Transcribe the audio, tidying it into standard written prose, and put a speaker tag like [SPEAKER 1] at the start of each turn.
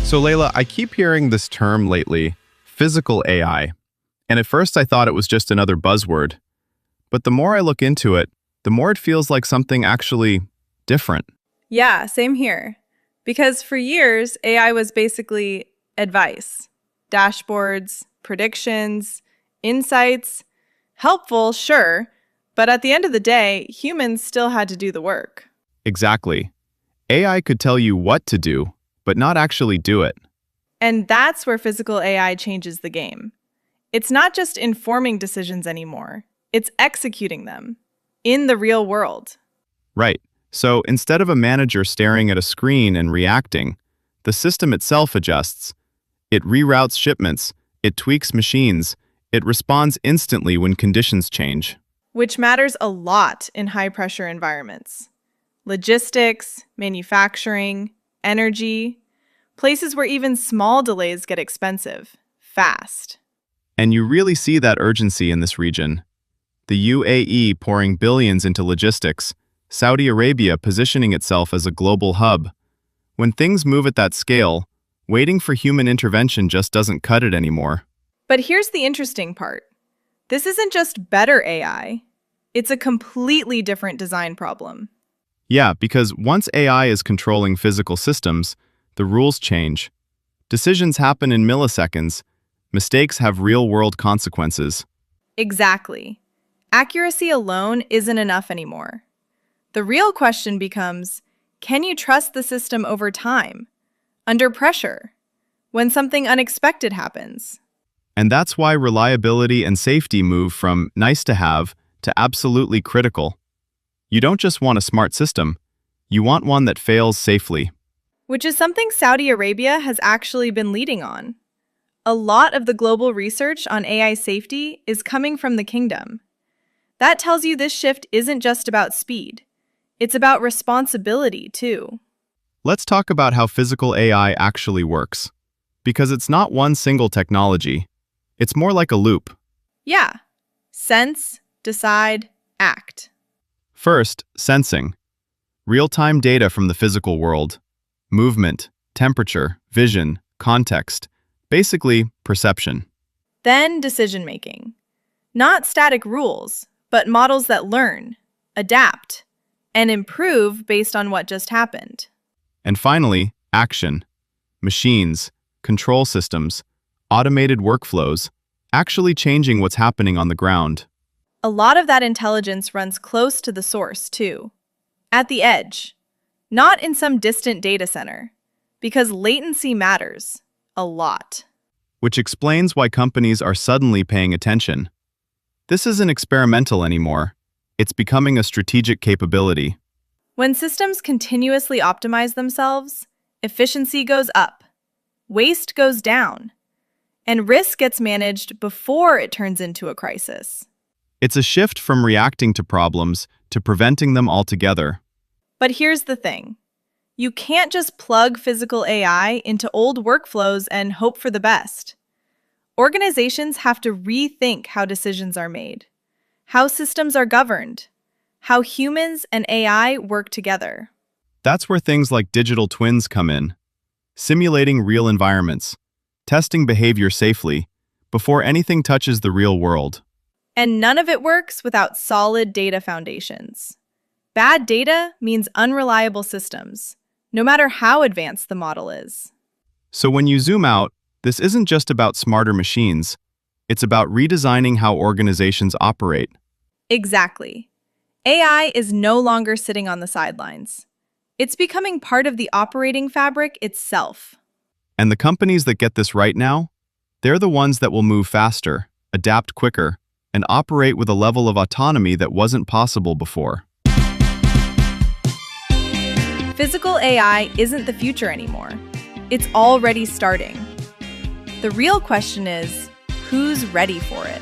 [SPEAKER 1] So Layla, I keep hearing this term lately, physical AI. And at first I thought it was just another buzzword. But the more I look into it, the more it feels like something actually different.
[SPEAKER 2] Yeah, same here. Because for years, AI was basically advice, dashboards, predictions, insights. Helpful, sure, but at the end of the day, humans still had to do the work.
[SPEAKER 1] Exactly. AI could tell you what to do, but not actually do it.
[SPEAKER 2] And that's where physical AI changes the game. It's not just informing decisions anymore, it's executing them in the real world.
[SPEAKER 1] Right. So instead of a manager staring at a screen and reacting, the system itself adjusts. It reroutes shipments, it tweaks machines, it responds instantly when conditions change.
[SPEAKER 2] Which matters a lot in high-pressure environments. Logistics, manufacturing, energy, places where even small delays get expensive, fast.
[SPEAKER 1] And you really see that urgency in this region. The UAE pouring billions into logistics, Saudi Arabia positioning itself as a global hub. When things move at that scale, waiting for human intervention just doesn't cut it anymore.
[SPEAKER 2] But here's the interesting part. This isn't just better AI. It's a completely different design problem.
[SPEAKER 1] Yeah, because once AI is controlling physical systems, the rules change. Decisions happen in milliseconds. Mistakes have real-world consequences.
[SPEAKER 2] Exactly. Accuracy alone isn't enough anymore. The real question becomes, can you trust the system over time, under pressure, when something unexpected happens?
[SPEAKER 1] And that's why reliability and safety move from nice to have to absolutely critical. You don't just want a smart system, you want one that fails safely.
[SPEAKER 2] Which is something Saudi Arabia has actually been leading on. A lot of the global research on AI safety is coming from the kingdom. That tells you this shift isn't just about speed. It's about responsibility, too.
[SPEAKER 1] Let's talk about how physical AI actually works. Because it's not one single technology. It's more like a loop.
[SPEAKER 2] Yeah. Sense, decide, act.
[SPEAKER 1] First, sensing. Real-time data from the physical world. Movement, temperature, vision, context. Basically, perception.
[SPEAKER 2] Then decision-making. Not static rules, but models that learn, adapt, and improve based on what just happened.
[SPEAKER 1] And finally, action. Machines, control systems, automated workflows, actually changing what's happening on the ground.
[SPEAKER 2] A lot of that intelligence runs close to the source, too. At the edge. Not in some distant data center. Because latency matters. A lot.
[SPEAKER 1] Which explains why companies are suddenly paying attention. This isn't experimental anymore. It's becoming a strategic capability.
[SPEAKER 2] When systems continuously optimize themselves, efficiency goes up, waste goes down, and risk gets managed before it turns into a crisis.
[SPEAKER 1] It's a shift from reacting to problems to preventing them altogether.
[SPEAKER 2] But here's the thing. You can't just plug physical AI into old workflows and hope for the best. Organizations have to rethink how decisions are made, how systems are governed, how humans and AI work together.
[SPEAKER 1] That's where things like digital twins come in, simulating real environments, testing behavior safely, before anything touches the real world.
[SPEAKER 2] And none of it works without solid data foundations. Bad data means unreliable systems, no matter how advanced the model is.
[SPEAKER 1] So when you zoom out, this isn't just about smarter machines, it's about redesigning how organizations operate.
[SPEAKER 2] Exactly. AI is no longer sitting on the sidelines. It's becoming part of the operating fabric itself.
[SPEAKER 1] And the companies that get this right now, they're the ones that will move faster, adapt quicker, and operate with a level of autonomy that wasn't possible before.
[SPEAKER 2] Physical AI isn't the future anymore. It's already starting. The real question is, who's ready for it?